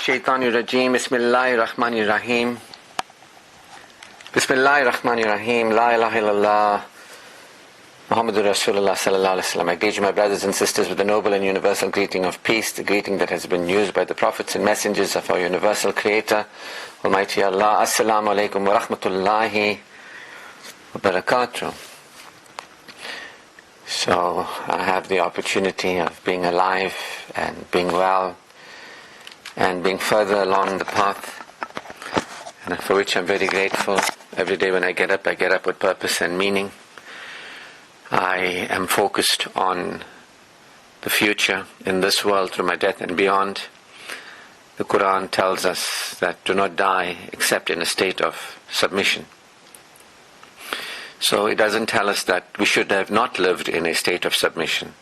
الشيطان الرجيم بسم الله الرحمن الرحيم بسم الله الرحمن الرحيم لا إله إلا الله Muhammadur Rasulullah sallallahu alaihi wasallam. I greet you, my brothers and sisters, with the noble and universal greeting of peace, the greeting that has been used by the prophets and messengers of our universal creator, Almighty Allah. Assalamu alaikum wa rahmatullahi wa barakatuh. So I have the opportunity of being alive and being well and being further along the path, and for which I'm very grateful. Every day when I get up with purpose and meaning. I am focused on the future in this world through my death and beyond. The Quran tells us that do not die except in a state of submission. So it doesn't tell us that we should have not lived in a state of submission.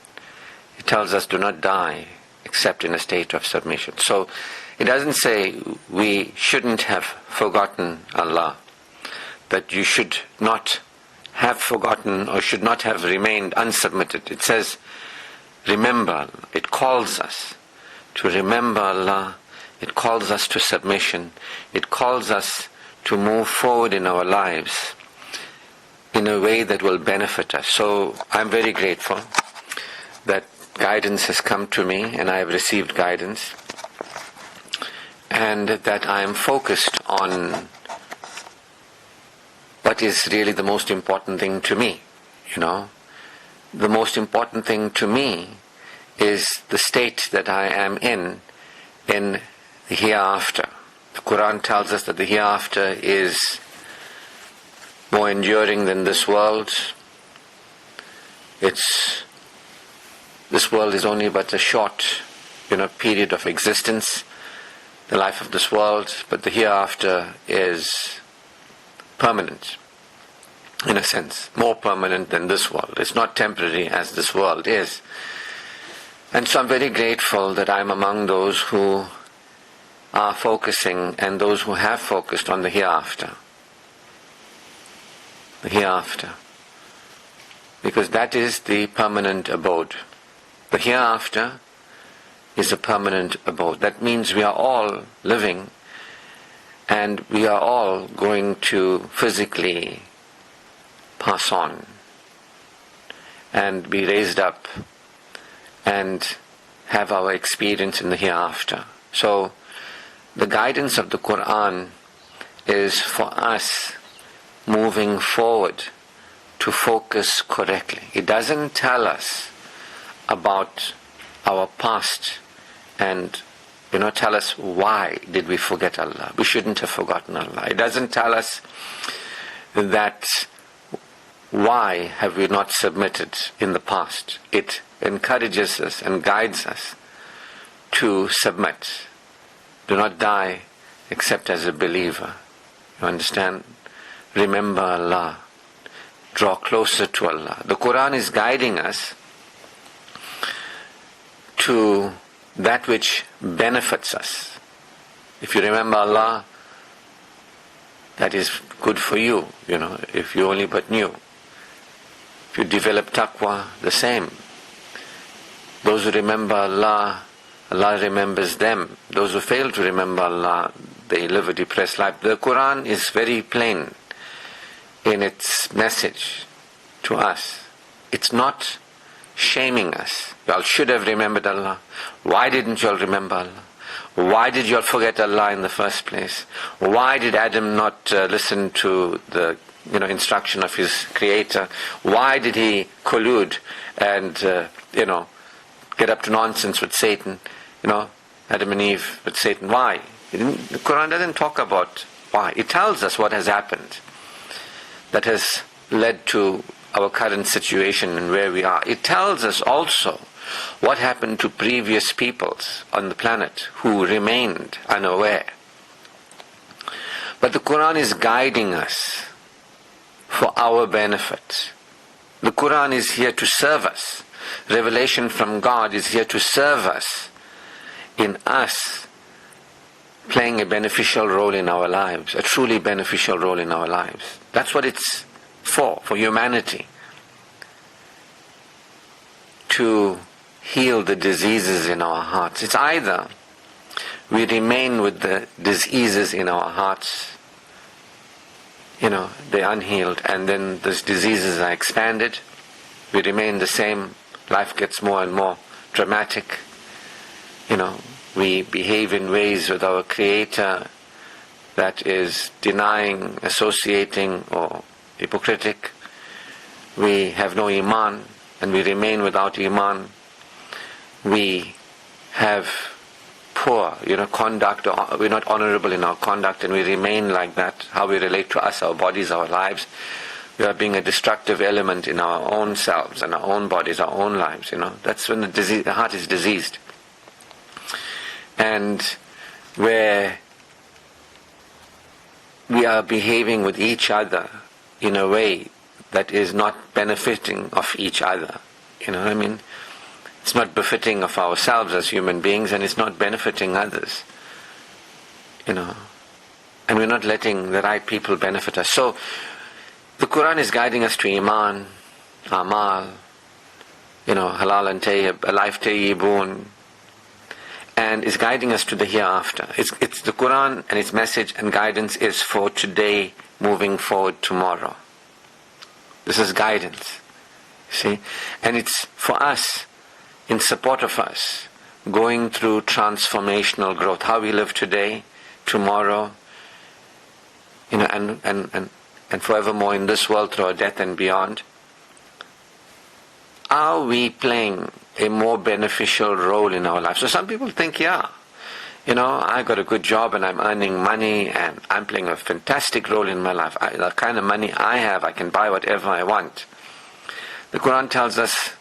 It tells us do not die except in a state of submission. So it doesn't say we shouldn't have forgotten Allah, that you should not have forgotten or should not have remained unsubmitted. It says remember Allah. It calls us to remember Allah. It calls us to submission. It calls us to move forward in our lives in a way that will benefit us. So I'm very grateful that guidance has come to me and I have received guidance, and that I am focused on what is really the most important thing to me. The most important thing to me is the state that I am in the hereafter. The Quran tells us that the hereafter is more enduring than this world. This world is only but a short, period of existence, the life of this world, but the hereafter is permanent, in a sense, more permanent than this world. It's not temporary as this world is. And so I'm very grateful that I'm among those who are focusing and those who have focused on the hereafter. The hereafter. Because that is the permanent abode. The hereafter is a permanent abode. That means we are all living and we are all going to physically pass on and be raised up and have our experience in the hereafter. So the guidance of the Quran is for us moving forward to focus correctly. It doesn't tell us about our past and tell us why did we forget Allah. We shouldn't have forgotten Allah. It doesn't tell us that why have we not submitted in the past. It encourages us and guides us to submit. Do not die except as a believer. You understand? Remember Allah. Draw closer to Allah. The Quran is guiding us to that which benefits us. If you remember Allah, that is good for you, if you only but knew. If you develop taqwa, the same. Those who remember Allah, Allah remembers them. Those who fail to remember Allah, they live a depressed life. The Quran is very plain in its message to us. It's not shaming us. You all should have remembered Allah. Why didn't you all remember Allah? Why did you all forget Allah in the first place? Why did Adam not listen to the instruction of his creator? Why did he collude and get up to nonsense with Satan? Adam and Eve with Satan. Why? The Quran doesn't talk about why. It tells us what has happened that has led to our current situation and where we are. It tells us also what happened to previous peoples on the planet who remained unaware. But the Quran is guiding us for our benefit. The Quran is here to serve us. Revelation from God is here to serve us in us playing a beneficial role in our lives, a truly beneficial role in our lives. That's what it's for humanity. To heal the diseases in our hearts. It's either we remain with the diseases in our hearts. They're unhealed, and then those diseases are expanded. We remain the same. Life gets more and more dramatic. We behave in ways with our Creator that is denying, associating, or hypocritic. We have no Iman, and we remain without Iman. We have poor, conduct. We're not honorable in our conduct, and we remain like that. How we relate to us, our bodies, our lives. We are being a destructive element in our own selves and our own bodies, our own lives. That's when the heart is diseased. And where we are behaving with each other in a way that is not benefiting of each other. It's not befitting of ourselves as human beings, and it's not benefiting others. And we're not letting the right people benefit us. So, the Quran is guiding us to Iman, Amal, Halal and Tayyib, a life tayyibun, and is guiding us to the hereafter. It's the Quran, and its message and guidance is for today, moving forward tomorrow. This is guidance, see? And it's for us, in support of us, going through transformational growth. How we live today, tomorrow, and forevermore in this world through our death and beyond. Are we playing a more beneficial role in our lives? So some people think, I got a good job and I'm earning money and I'm playing a fantastic role in my life. The kind of money I have, I can buy whatever I want. The Quran tells us,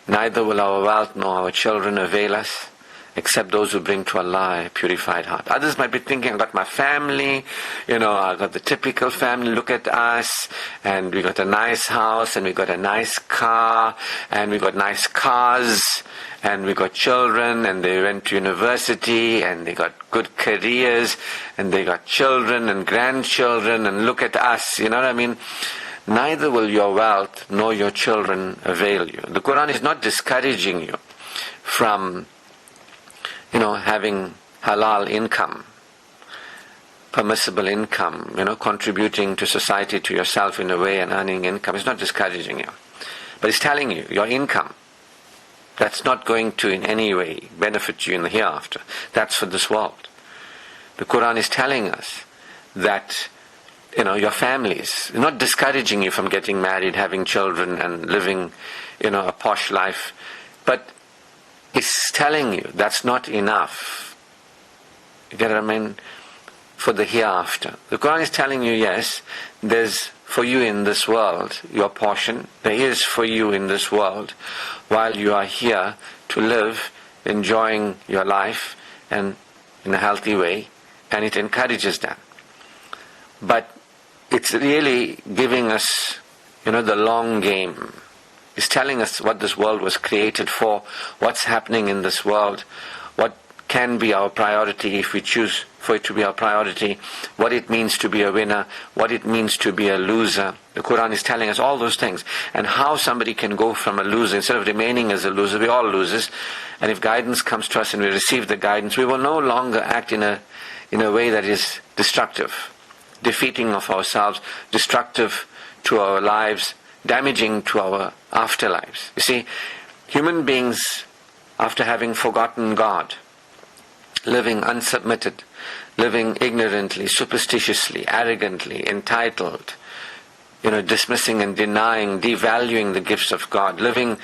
neither will our wealth nor our children avail us, except those who bring to Allah a purified heart. Others might be thinking, I got my family, I got the typical family, look at us, and we got a nice house, and we got a nice car, and we got nice cars, and we got children, and they went to university, and they got good careers, and they got children and grandchildren, and look at us, Neither will your wealth nor your children avail you. The Quran is not discouraging you from having halal income, permissible income, contributing to society, to yourself in a way, and earning income. It's not discouraging you. But it's telling you, your income, that's not going to in any way benefit you in the hereafter. That's for this world. The Quran is telling us that, your families, not discouraging you from getting married, having children, and living, a posh life, but it's telling you that's not enough. You get what I mean? For the hereafter. The Quran is telling you, yes, there's for you in this world, your portion. There is for you in this world, while you are here to live, enjoying your life, and in a healthy way, and it encourages that. But it's really giving us, the long game. It's telling us what this world was created for, what's happening in this world, what can be our priority if we choose for it to be our priority, what it means to be a winner, what it means to be a loser. The Quran is telling us all those things, and how somebody can go from a loser, instead of remaining as a loser, we're all losers, and if guidance comes to us and we receive the guidance, we will no longer act in a way that is destructive, defeating of ourselves, destructive to our lives, damaging to our afterlives. You see, human beings, after having forgotten God, living unsubmitted, living ignorantly, superstitiously, arrogantly, entitled, dismissing and denying, devaluing the gifts of God, living,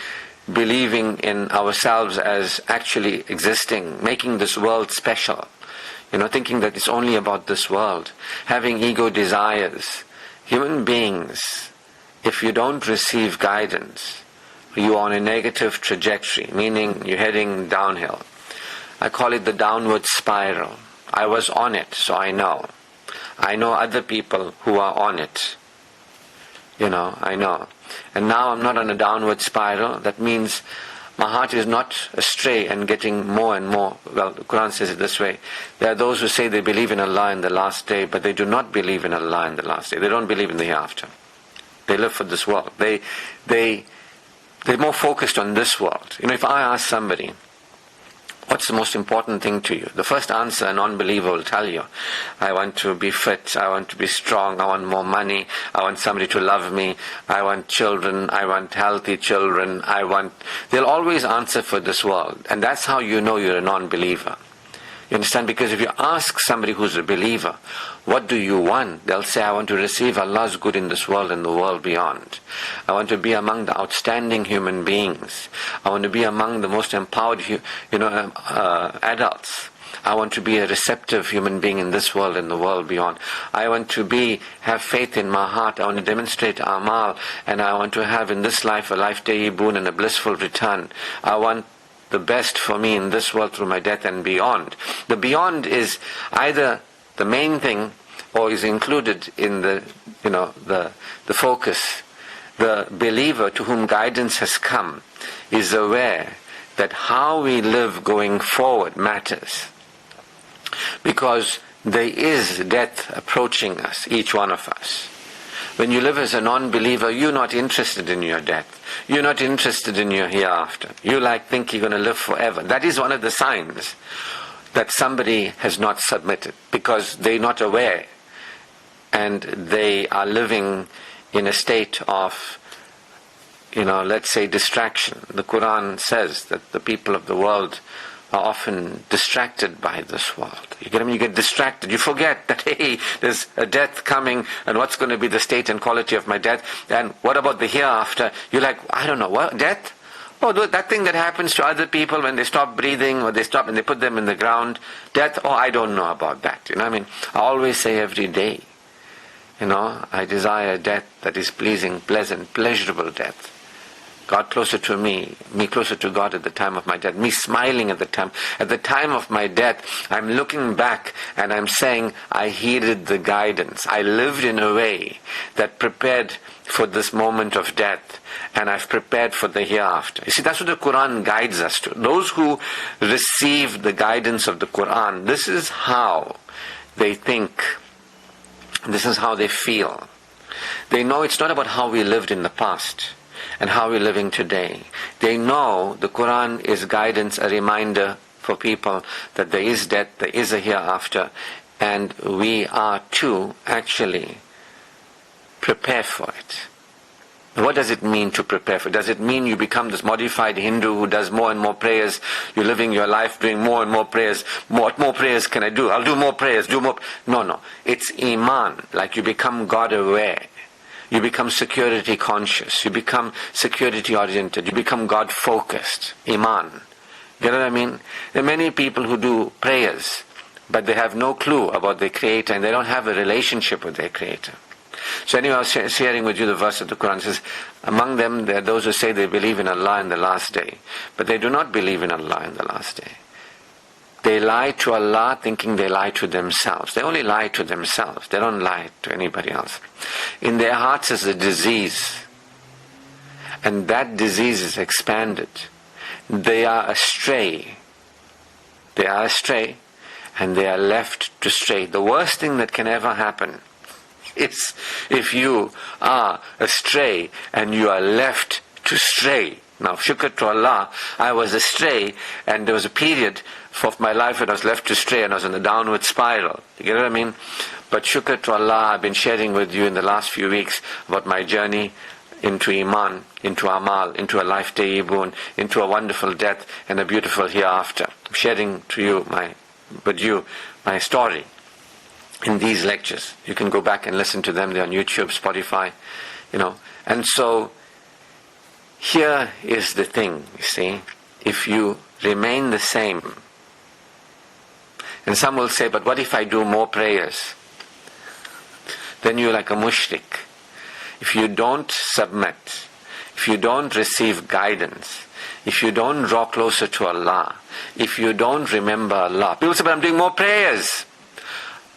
believing in ourselves as actually existing, making this world special, thinking that it's only about this world, having ego desires. Human beings, if you don't receive guidance, you're on a negative trajectory, meaning you're heading downhill. I call it the downward spiral. I was on it, so I know. I know other people who are on it. I know. And now I'm not on a downward spiral. That means my heart is not astray and getting more and more. Well, the Quran says it this way. There are those who say they believe in Allah in the last day, but they do not believe in Allah in the last day. They don't believe in the hereafter. They live for this world. They're more focused on this world. If I ask somebody, What's the most important thing to you? The first answer a non-believer will tell you, I want to be fit, I want to be strong, I want more money, I want somebody to love me, I want children, I want healthy children, they'll always answer for this world. And that's how you know you're a non-believer. You understand? Because if you ask somebody who's a believer, what do you want? They'll say, I want to receive Allah's good in this world and the world beyond. I want to be among the outstanding human beings. I want to be among the most empowered, adults. I want to be a receptive human being in this world and the world beyond. I want to have faith in my heart. I want to demonstrate amal, and I want to have in this life a life-day boon and a blissful return. I want the best for me in this world through my death and beyond. The beyond is either the main thing or is included in the focus. The believer to whom guidance has come is aware that how we live going forward matters. Because there is death approaching us, each one of us. When you live as a non-believer, you're not interested in your death. You're not interested in your hereafter. You think you're going to live forever. That is one of the signs that somebody has not submitted, because they're not aware and they are living in a state of, let's say, distraction. The Quran says that the people of the world are often distracted by this world. You get You get distracted. You forget that, hey, there's a death coming, and what's going to be the state and quality of my death? And what about the hereafter? You're like, I don't know, what? Death? Oh, that thing that happens to other people when they stop breathing, or they stop and they put them in the ground. Death? Oh, I don't know about that. I always say every day, I desire death that is pleasing, pleasant, pleasurable death. God closer to me closer to God at the time of my death, me smiling at the time. At the time of my death, I'm looking back and I'm saying, I heeded the guidance. I lived in a way that prepared for this moment of death, and I've prepared for the hereafter. You see, that's what the Quran guides us to. Those who receive the guidance of the Quran, this is how they think, this is how they feel. They know it's not about how we lived in the past and how we're living today. They know the Quran is guidance, a reminder for people that there is death, there is a hereafter, and we are to actually prepare for it. What does it mean to prepare for it? Does it mean you become this modified Hindu who does more and more prayers? You're living your life doing more and more prayers. What more prayers can I do? I'll do more prayers, do more. No. It's Iman, like you become God aware. You become security conscious. You become security oriented. You become God focused. Iman. You know what I mean? There are many people who do prayers, but they have no clue about their Creator, and they don't have a relationship with their Creator. So anyway, I was sharing with you the verse of the Quran. It says, among them there are those who say they believe in Allah in the last day, but they do not believe in Allah in the last day. They lie to Allah thinking they lie to themselves. They only lie to themselves. They don't lie to anybody else. In their hearts is a disease, and that disease is expanded. They are astray. They are astray, and they are left to stray. The worst thing that can ever happen is if you are astray and you are left to stray. Now, shukr to Allah, I was astray, and there was a period of my life when I was left to stray and I was in a downward spiral. You get what I mean? But shukr to Allah, I've been sharing with you in the last few weeks about my journey into Iman, into Amal, into a life tayyibun, into a wonderful death and a beautiful hereafter. I'm sharing to you my story in these lectures. You can go back and listen to them. They're on YouTube, Spotify, And so, here is the thing, you see. If you remain the same, and some will say, but what if I do more prayers? Then you're like a mushrik. If you don't submit, if you don't receive guidance, if you don't draw closer to Allah, if you don't remember Allah, people say, but I'm doing more prayers.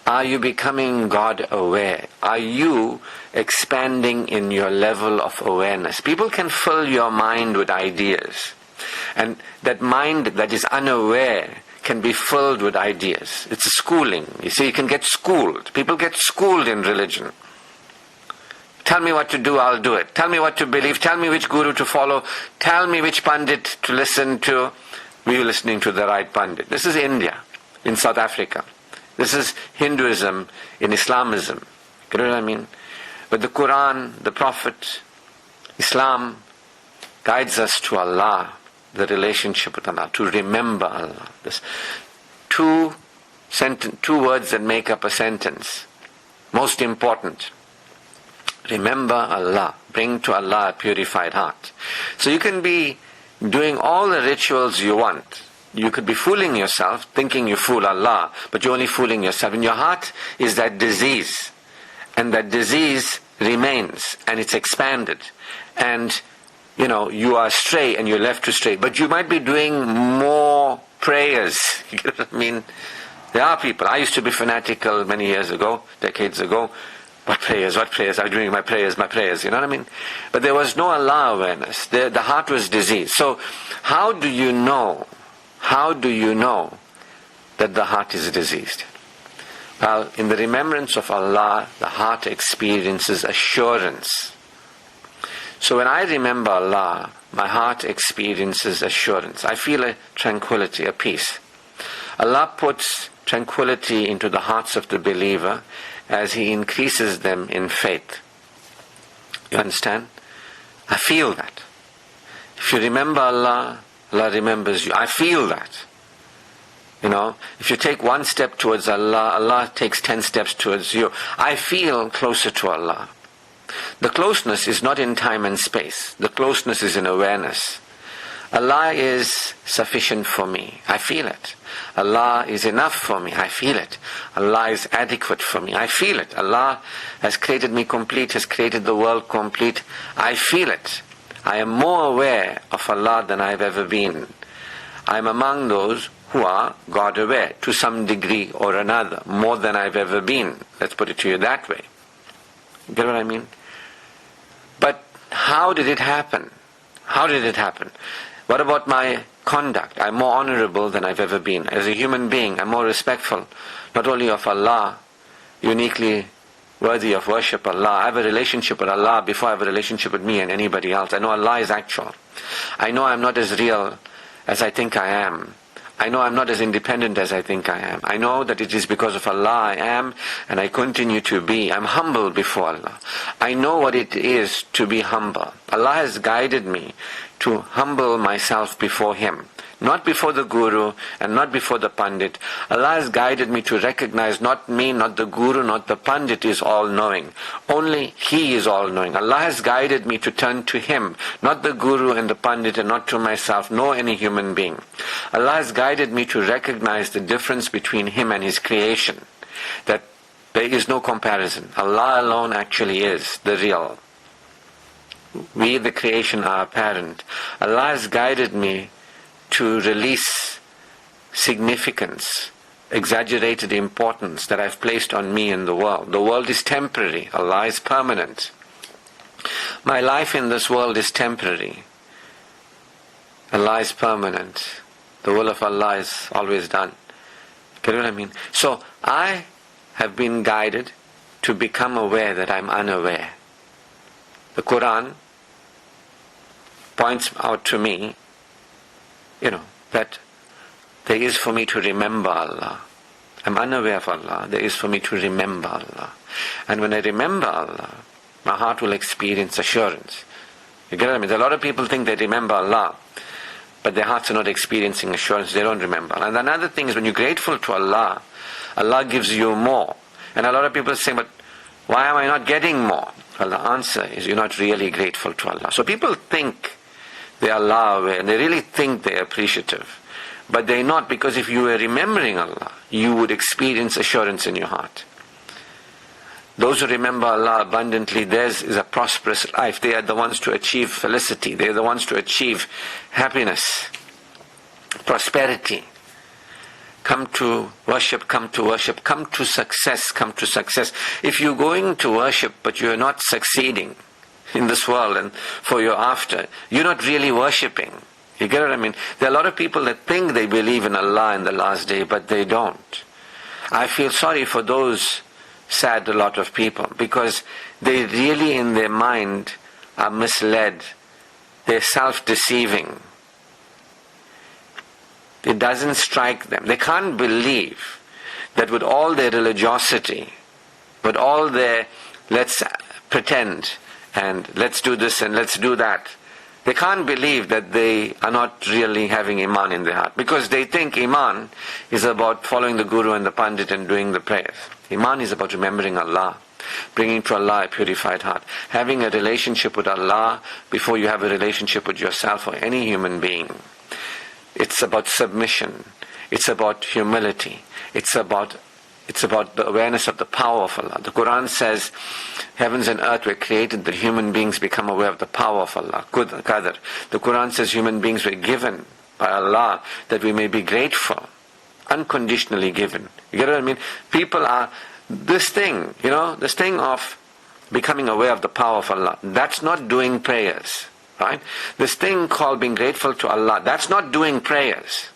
Are you becoming God aware? Are you expanding in your level of awareness? People can fill your mind with ideas, and that mind that is unaware can be filled with ideas. It's a schooling. You see, you can get schooled. People get schooled in religion. Tell me what to do, I'll do it. Tell me what to believe. Tell me which guru to follow. Tell me which pandit to listen to. we were listening to the right Pandit. This is India, in South Africa. This is Hinduism in Islamism. You know what I mean? But the Quran, the Prophet, Islam guides us to Allah, the relationship with Allah, to remember Allah. This two words that make up a sentence. Most important. Remember Allah. Bring to Allah a purified heart. So you can be doing all the rituals you want. You could be fooling yourself, thinking you fool Allah, but you're only fooling yourself. In your heart is that disease. And that disease remains, and it's expanded. And, you are astray and you're left to stray. But you might be doing more prayers. You get what I mean? There are people. I used to be fanatical many years ago, decades ago. What prayers? I was doing my prayers, you know what I mean? But there was no Allah awareness. The heart was diseased. So how do you know that the heart is diseased? Well, in the remembrance of Allah, the heart experiences assurance. So when I remember Allah, my heart experiences assurance. I feel a tranquility, a peace. Allah puts tranquility into the hearts of the believer as He increases them in faith. You understand? I feel that. If you remember Allah, Allah remembers you. I feel that. If you take one step towards Allah, Allah takes 10 steps towards you. I feel closer to Allah. The closeness is not in time and space. The closeness is in awareness. Allah is sufficient for me. I feel it. Allah is enough for me. I feel it. Allah is adequate for me. I feel it. Allah has created me complete, has created the world complete. I feel it. I am more aware of Allah than I've ever been. I am among those who are God aware to some degree or another, more than I've ever been. Let's put it to you that way. Get what I mean? But how did it happen? How did it happen? What about my conduct? I'm more honorable than I've ever been. As a human being, I'm more respectful, not only of Allah, uniquely worthy of worship Allah. I have a relationship with Allah before I have a relationship with me and anybody else. I know Allah is actual. I know I'm not as real as I think I am. I know I'm not as independent as I think I am. I know that it is because of Allah I am and I continue to be. I'm humble before Allah. I know what it is to be humble. Allah has guided me to humble myself before Him. Not before the Guru and not before the Pandit. Allah has guided me to recognize not me, not the Guru, not the Pandit is all-knowing. Only He is all-knowing. Allah has guided me to turn to Him, not the Guru and the Pandit and not to myself, nor any human being. Allah has guided me to recognize the difference between Him and His creation. That there is no comparison. Allah alone actually is the real. We, the creation, are apparent. Allah has guided me to release significance, exaggerated importance that I've placed on me in the world. The world is temporary. Allah is permanent. My life in this world is temporary. Allah is permanent. The will of Allah is always done. Get what I mean? So I have been guided to become aware that I'm unaware. The Quran points out to me that there is for me to remember Allah. I'm unaware of Allah. There is for me to remember Allah. And when I remember Allah, my heart will experience assurance. You get what I mean? A lot of people think they remember Allah, but their hearts are not experiencing assurance. They don't remember. And another thing is when you're grateful to Allah, Allah gives you more. And a lot of people say, but why am I not getting more? Well, the answer is you're not really grateful to Allah. So people think they are Allah aware, and they really think they're appreciative. But they're not, because if you were remembering Allah, you would experience assurance in your heart. Those who remember Allah abundantly, theirs is a prosperous life. They are the ones to achieve felicity. They are the ones to achieve happiness, prosperity. Come to worship, come to worship, come to success, come to success. If you're going to worship but you're not succeeding in this world and for your after, you're not really worshipping. You get what I mean? There are a lot of people that think they believe in Allah in the last day, but they don't. I feel sorry for those sad a lot of people, because they really in their mind are misled. They're self-deceiving. It doesn't strike them. They can't believe that with all their religiosity, with all their let's pretend and let's do this and let's do that, they can't believe that they are not really having Iman in their heart. Because they think Iman is about following the Guru and the Pandit and doing the prayers. Iman is about remembering Allah, bringing to Allah a purified heart, having a relationship with Allah before you have a relationship with yourself or any human being. It's about submission. It's about humility. It's about the awareness of the power of Allah. The Quran says, heavens and earth were created that human beings become aware of the power of Allah. Qadr. The Quran says human beings were given by Allah that we may be grateful. Unconditionally given. You get what I mean? People are, this thing of becoming aware of the power of Allah, that's not doing prayers. Right? This thing called being grateful to Allah, that's not doing prayers.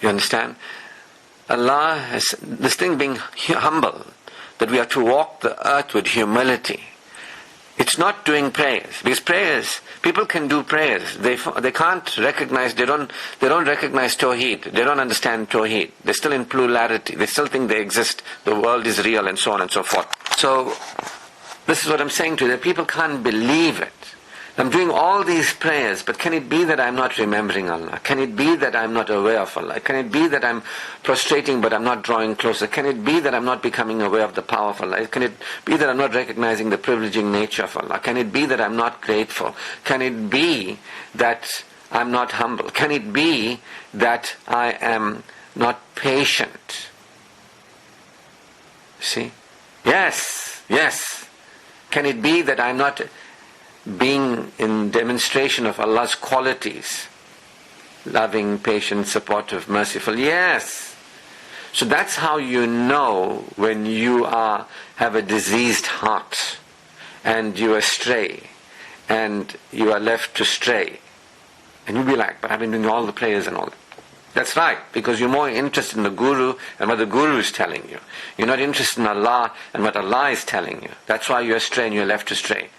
You understand? Allah has this thing being humble, that we are to walk the earth with humility. It's not doing prayers, because prayers, people can do prayers. They can't recognize. They don't recognize Tawheed. They don't understand Tawheed. They're still in plurality. They still think they exist. The world is real, and so on and so forth. So this is what I'm saying to you. That people can't believe it. I'm doing all these prayers, but can it be that I'm not remembering Allah? Can it be that I'm not aware of Allah? Can it be that I'm prostrating but I'm not drawing closer? Can it be that I'm not becoming aware of the power of Allah? Can it be that I'm not recognizing the privileging nature of Allah? Can it be that I'm not grateful? Can it be that I'm not humble? Can it be that I am not patient? See? Yes. Can it be that I'm not being in demonstration of Allah's qualities? Loving, patient, supportive, merciful. Yes. So that's how you know when you have a diseased heart and you astray and you are left to stray. And you'll be like, but I've been doing all the prayers and all that. That's right, because you're more interested in the Guru and what the Guru is telling you. You're not interested in Allah and what Allah is telling you. That's why you're astray and you're left to stray.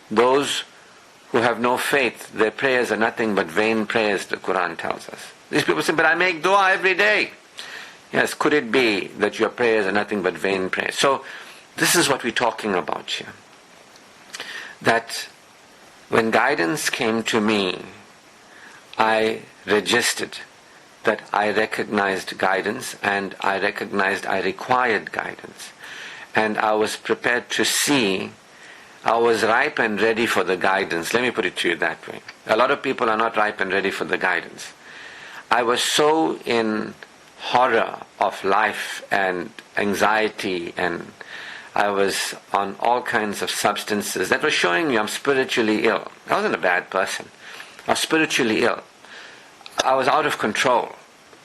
Those who have no faith, their prayers are nothing but vain prayers, the Quran tells us. These people say, but I make dua every day. Yes, could it be that your prayers are nothing but vain prayers? So, this is what we're talking about here. That when guidance came to me, I registered that I recognized guidance and I recognized I required guidance. And I was prepared to see, I was ripe and ready for the guidance. Let me put it to you that way. A lot of people are not ripe and ready for the guidance. I was so in horror of life and anxiety, and I was on all kinds of substances that were showing me I'm spiritually ill. I wasn't a bad person. I was spiritually ill. I was out of control.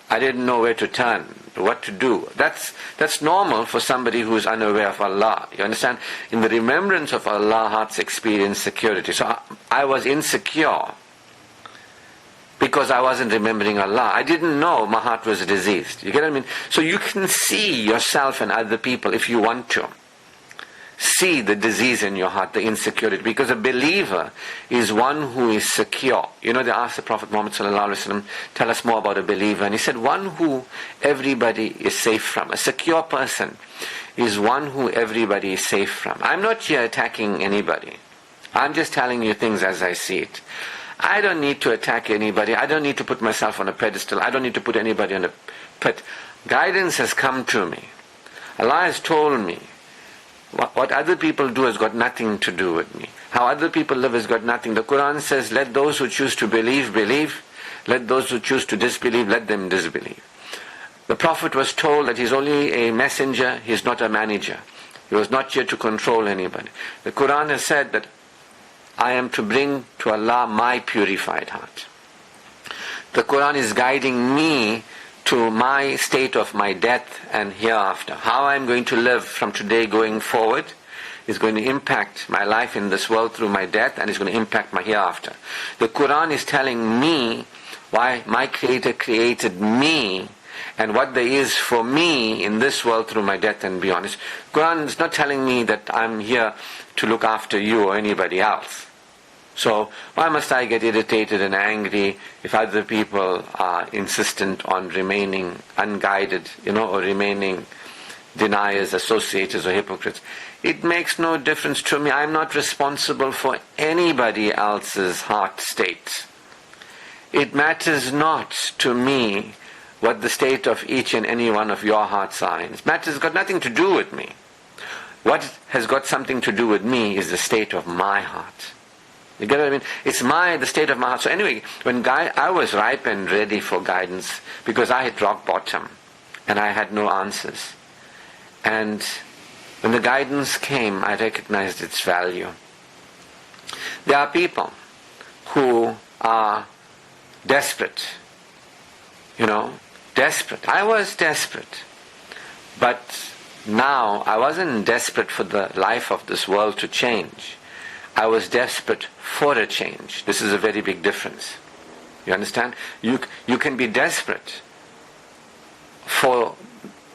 I didn't know where to turn, what to do. That's normal for somebody who is unaware of Allah. You understand? In the remembrance of Allah, hearts experience security. So I was insecure because I wasn't remembering Allah. I didn't know my heart was diseased. You get what I mean? So you can see yourself and other people if you want to. See the disease in your heart, the insecurity. Because a believer is one who is secure. You know, they asked the Prophet Muhammad ﷺ, tell us more about a believer. And he said, one who everybody is safe from. A secure person is one who everybody is safe from. I'm not here attacking anybody. I'm just telling you things as I see it. I don't need to attack anybody. I don't need to put myself on a pedestal. I don't need to put anybody on a pit. Guidance has come to me. Allah has told me. What other people do has got nothing to do with me. How other people live has got nothing. The Quran says, let those who choose to believe, believe. Let those who choose to disbelieve, let them disbelieve. The Prophet was told that he's only a messenger, he's not a manager. He was not here to control anybody. The Quran has said that I am to bring to Allah my purified heart. The Quran is guiding me to my state of my death and hereafter. How I'm going to live from today going forward is going to impact my life in this world through my death, and is going to impact my hereafter. The Quran is telling me why my Creator created me and what there is for me in this world through my death and beyond. The Quran is not telling me that I'm here to look after you or anybody else. So why must I get irritated and angry if other people are insistent on remaining unguided, or remaining deniers, associators, or hypocrites? It makes no difference to me. I'm not responsible for anybody else's heart state. It matters not to me what the state of each and any one of your hearts are in. It matters, it's got nothing to do with me. What has got something to do with me is the state of my heart. You get what I mean? It's the state of my heart. So anyway, when I was ripe and ready for guidance because I hit rock bottom and I had no answers. And when the guidance came, I recognized its value. There are people who are desperate. Desperate. I was desperate. But now I wasn't desperate for the life of this world to change. I was desperate for a change. This is a very big difference. You understand? You can be desperate for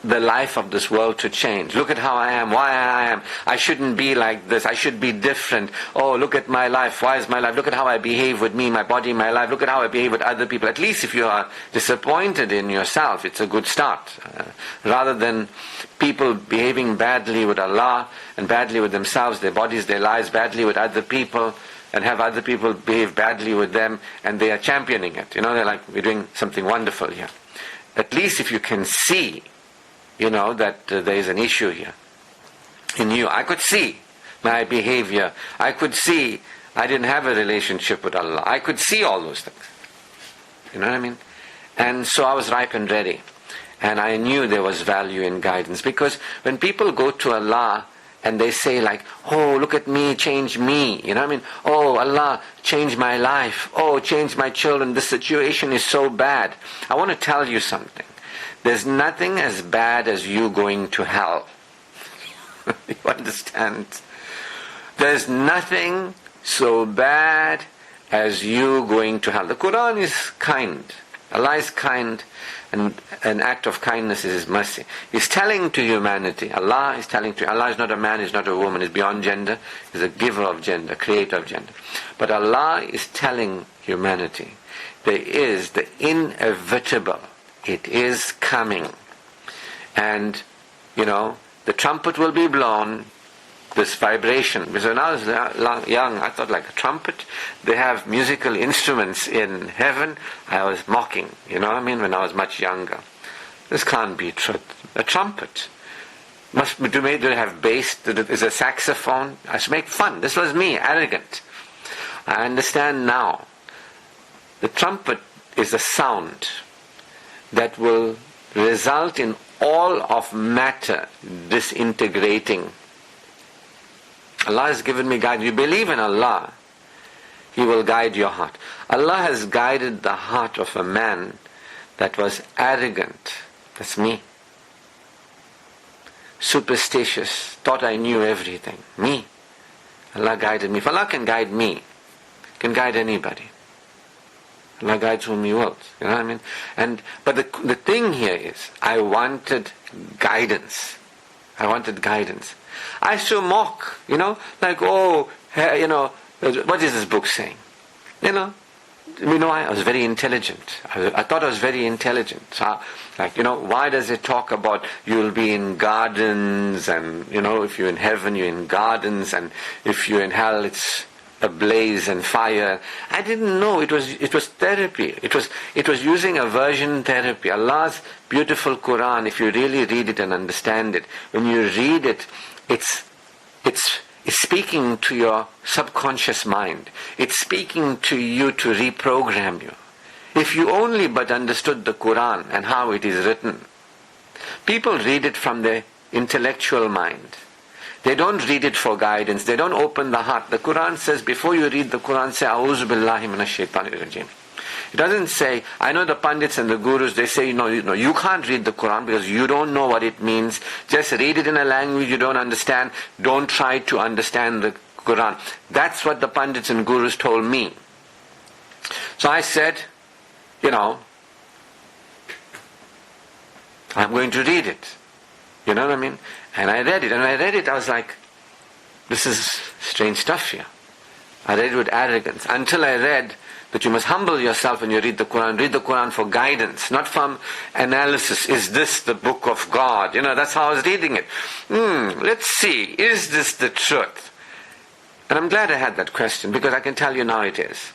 the life of this world to change. Look at how I am, why I am. I shouldn't be like this. I should be different. Oh, look at my life. Why is my life? Look at how I behave with me, my body, my life. Look at how I behave with other people. At least if you are disappointed in yourself, it's a good start. Rather than people behaving badly with Allah and badly with themselves, their bodies, their lives, badly with other people, and have other people behave badly with them, and they are championing it. They're like, we're doing something wonderful here. At least if you can see that there is an issue here in you. I could see my behavior. I could see I didn't have a relationship with Allah. I could see all those things. You know what I mean? And so I was ripe and ready. And I knew there was value in guidance. Because when people go to Allah and they say like, oh, look at me, change me. You know what I mean? Oh, Allah, change my life. Oh, change my children. This situation is so bad. I want to tell you something. There's nothing as bad as you going to hell. You understand? There's nothing so bad as you going to hell. The Quran is kind. Allah is kind, and an act of kindness is His mercy. He's telling to humanity, Allah is not a man, He's not a woman, He's beyond gender, He's a giver of gender, creator of gender. But Allah is telling humanity, there is the inevitable. It is coming. And, the trumpet will be blown, this vibration. Because when I was young, I thought like a trumpet. They have musical instruments in heaven. I was mocking, when I was much younger. This can't be truth. A trumpet. Do they have bass? Is a saxophone? I should make fun. This was me, arrogant. I understand now. The trumpet is a sound that will result in all of matter disintegrating. Allah has given me guidance. You believe in Allah, He will guide your heart. Allah has guided the heart of a man that was arrogant. That's me. Superstitious. Thought I knew everything. Me. Allah guided me. If Allah can guide me, He can guide anybody. Allah guides whom He wills. You know what I mean? But the thing here is, I wanted guidance. I used to mock, like, what is this book saying? I was very intelligent. I thought I was very intelligent. So, why does it talk about you'll be in gardens, and, if you're in heaven, you're in gardens, and if you're in hell, it's ablaze and fire. I didn't know it was therapy. It was using aversion therapy. Allah's beautiful Quran, if you really read it and understand it, when you read it, it's speaking to your subconscious mind. It's speaking to you to reprogram you. If you only but understood the Quran and how it is written. People read it from their intellectual mind. They don't read it for guidance. They don't open the heart. The Quran says, before you read the Quran, say, A'udhu billahi minash shaitanir rajim. It doesn't say, I know the pundits and the gurus, they say, no, you can't read the Quran because you don't know what it means. Just read it in a language you don't understand. Don't try to understand the Quran. That's what the pundits and gurus told me. So I said, I'm going to read it. You know what I mean? And I read it, I was like, this is strange stuff here. I read it with arrogance. Until I read that you must humble yourself when you read the Quran. Read the Quran for guidance, not from analysis. Is this the book of God? That's how I was reading it. Let's see, is this the truth? And I'm glad I had that question, because I can tell you now it is.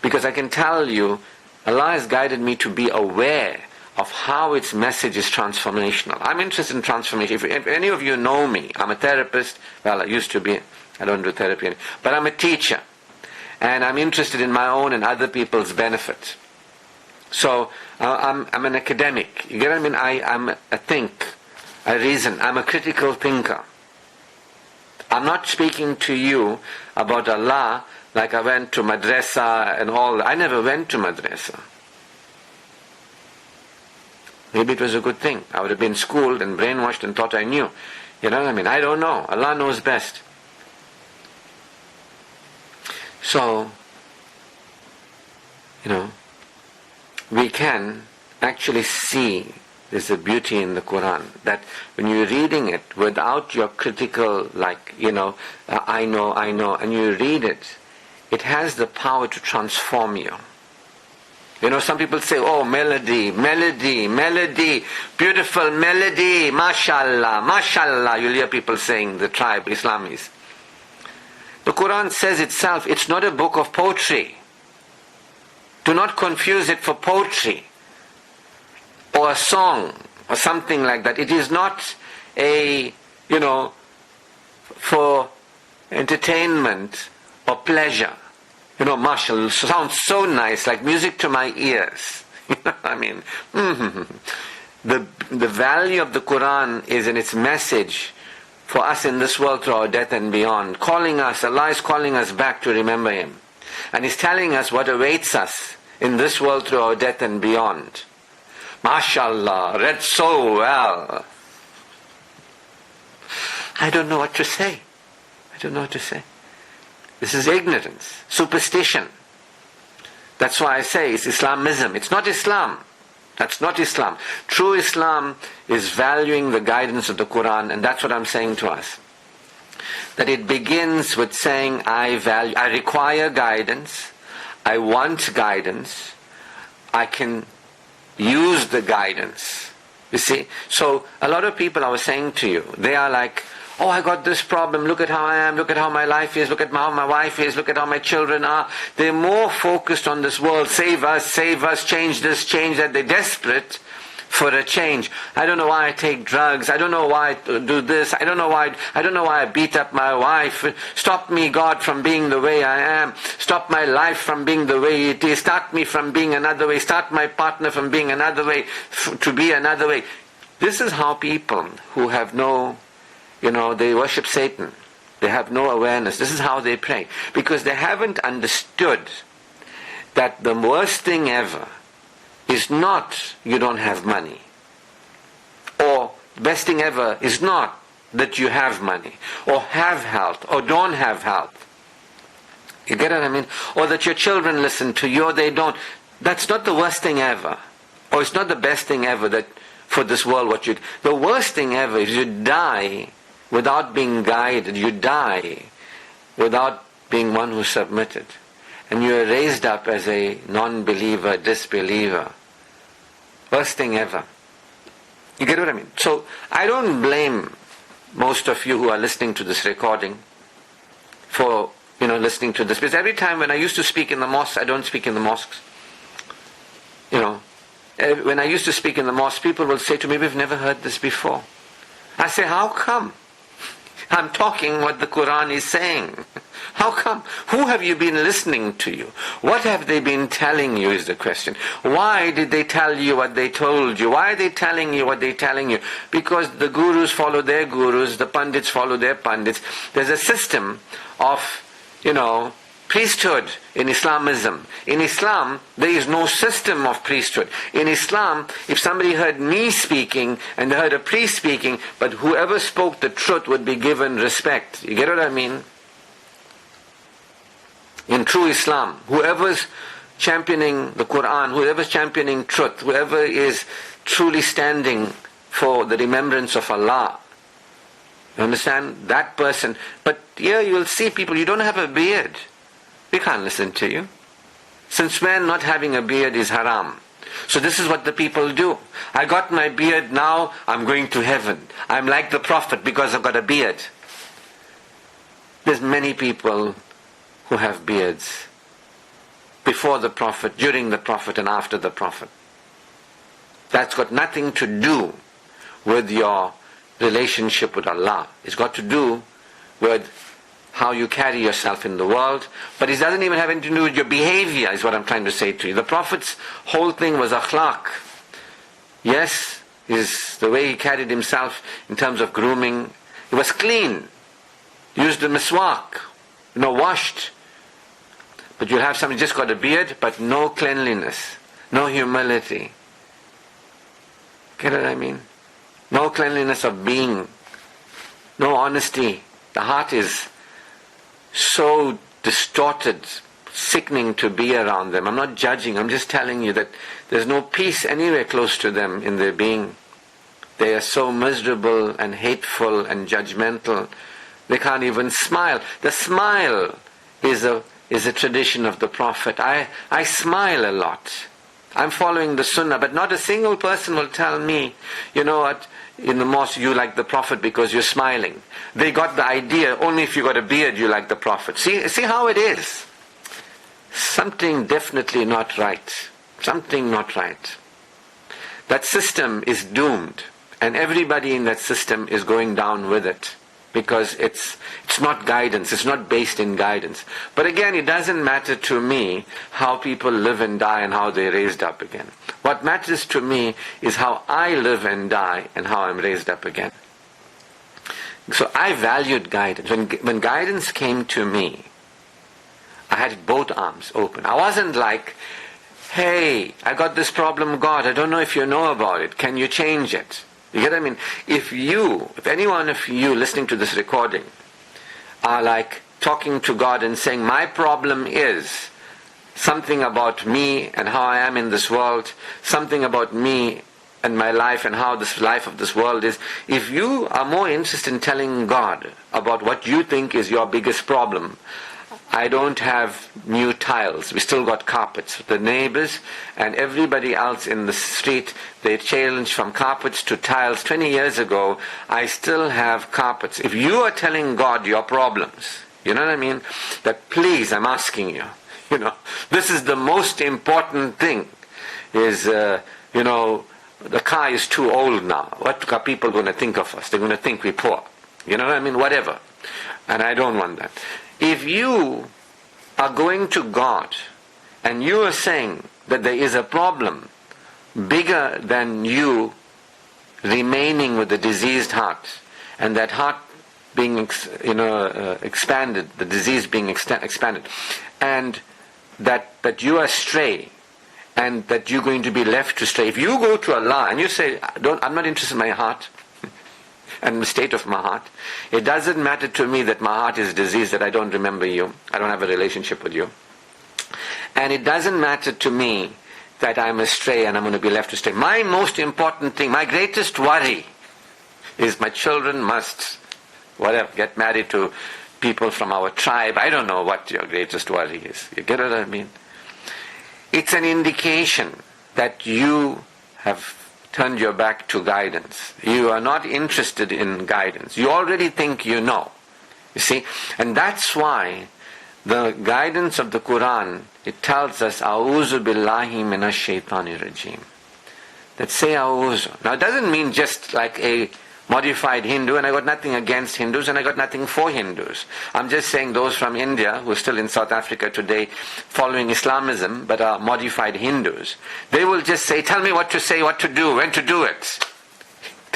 Because I can tell you, Allah has guided me to be aware of how its message is transformational. I'm interested in transformation. If any of you know me, I'm a therapist. Well, I used to be. I don't do therapy anymore. But I'm a teacher. And I'm interested in my own and other people's benefit. So I'm an academic. You get what I mean? I'm a think. I reason. I'm a critical thinker. I'm not speaking to you about Allah like I went to madrasa and all that. I never went to madrasa. Maybe it was a good thing. I would have been schooled and brainwashed and thought I knew. You know what I mean? I don't know. Allah knows best. So, we can actually see there's a beauty in the Quran, that when you're reading it without your critical, I know, and you read it, it has the power to transform you. Some people say, oh, melody, beautiful melody, mashallah. You'll hear people saying, the tribe, Islamis. The Quran says itself, it's not a book of poetry. Do not confuse it for poetry or a song or something like that. It is not for entertainment or pleasure. Mashallah, sounds so nice, like music to my ears. I mean, the value of the Quran is in its message for us in this world through our death and beyond. Allah is calling us back to remember Him. And He's telling us what awaits us in this world through our death and beyond. MashaAllah, read so well. I don't know what to say. This is ignorance, superstition. That's why I say it's Islamism. It's not Islam. That's not Islam. True Islam is valuing the guidance of the Quran, and that's what I'm saying to us. That it begins with saying, I require guidance, I want guidance, I can use the guidance. You see? So a lot of people, I was saying to you, they are like, oh, I got this problem, look at how I am, look at how my life is, look at how my wife is, look at how my children are. They're more focused on this world, save us, change this, change that. They're desperate for a change. I don't know why I take drugs, I don't know why I do this, I don't know why I beat up my wife. Stop me, God, from being the way I am. Stop my life from being the way it is. Start me from being another way. Start my partner from being another way, to be another way. This is how people who have no, they worship Satan. They have no awareness. This is how they pray. Because they haven't understood that the worst thing ever is not you don't have money. Or the best thing ever is not that you have money, or have health, or don't have health. You get what I mean? Or that your children listen to you, or they don't. That's not the worst thing ever. Or it's not the best thing ever that for this world the worst thing ever is you die without being guided. You die without being one who submitted. And you are raised up as a non-believer, disbeliever. Worst thing ever. You get what I mean? So I don't blame most of you who are listening to this recording for listening to this. Because every time when I used to speak in the mosques, I don't speak in the mosques. When I used to speak in the mosque, people will say to me, we've never heard this before. I say, how come? I'm talking what the Quran is saying. How come? Who have you been listening to you? What have they been telling you is the question. Why did they tell you what they told you? Why are they telling you what they're telling you? Because the gurus follow their gurus, the pundits follow their pundits. There's a system of, priesthood in Islamism. In Islam, there is no system of priesthood. In Islam, if somebody heard me speaking and they heard a priest speaking, but whoever spoke the truth would be given respect. You get what I mean? In true Islam, whoever's championing the Quran, whoever's championing truth, whoever is truly standing for the remembrance of Allah, you understand? That person. But here you will see people, you don't have a beard. We can't listen to you. Since when not having a beard is haram? So this is what the people do. I got my beard, now I'm going to heaven. I'm like the Prophet because I've got a beard. There's many people who have beards. Before the Prophet, during the Prophet, and after the Prophet. That's got nothing to do with your relationship with Allah. It's got to do with how you carry yourself in the world. But it doesn't even have anything to do with your behavior, is what I'm trying to say to you. The Prophet's whole thing was akhlaq. Yes, is the way he carried himself in terms of grooming. He was clean. Used the miswak. Washed. But you'll have somebody just got a beard, but no cleanliness. No humility. Get what I mean? No cleanliness of being. No honesty. The heart is so distorted, sickening to be around them. I'm not judging, I'm just telling you that there's no peace anywhere close to them in their being. They are so miserable and hateful and judgmental. They can't even smile. The smile is a tradition of the Prophet. I smile a lot. I'm following the Sunnah, but not a single person will tell me, you know what, in the mosque you like the Prophet because you're smiling. They got the idea, only if you got a beard you like the Prophet. See how it is. Something definitely not right. Something not right. That system is doomed, and everybody in that system is going down with it. Because it's not guidance, it's not based in guidance. But again, it doesn't matter to me how people live and die and how they're raised up again. What matters to me is how I live and die and how I'm raised up again. So I valued guidance. When guidance came to me, I had both arms open. I wasn't like, hey, I got this problem, God, I don't know if you know about it, can you change it? You get what I mean? If any one of you listening to this recording are like talking to God and saying, my problem is something about me and how I am in this world, something about me and my life and how this life of this world is, if you are more interested in telling God about what you think is your biggest problem, I don't have new tiles. We still got carpets. The neighbors and everybody else in the street, they changed from carpets to tiles. 20 years ago, I still have carpets. If you are telling God your problems, you know what I mean? That please, I'm asking you, this is the most important thing, is, the car is too old now. What are people going to think of us? They're going to think we're poor. You know what I mean? Whatever. And I don't want that. If you are going to God and you are saying that there is a problem bigger than you remaining with a diseased heart, and that heart being expanded, the disease being expanded, and that you are stray, and that you're going to be left to stray. If you go to Allah and you say, I'm not interested in my heart, and the state of my heart. It doesn't matter to me that my heart is diseased, that I don't remember you, I don't have a relationship with you. And it doesn't matter to me that I'm astray and I'm going to be left astray. My most important thing, my greatest worry is my children must, get married to people from our tribe. I don't know what your greatest worry is. You get what I mean? It's an indication that you have turned your back to guidance. You are not interested in guidance. You already think you know. You see? And that's why the guidance of the Quran, it tells us, A'udhu billahi minash shaitani rajim. That say A'udhu. Now it doesn't mean just like a modified Hindu, and I got nothing against Hindus and I got nothing for Hindus. I'm just saying those from India who are still in South Africa today following Islamism but are modified Hindus, they will just say, tell me what to say, what to do, when to do it.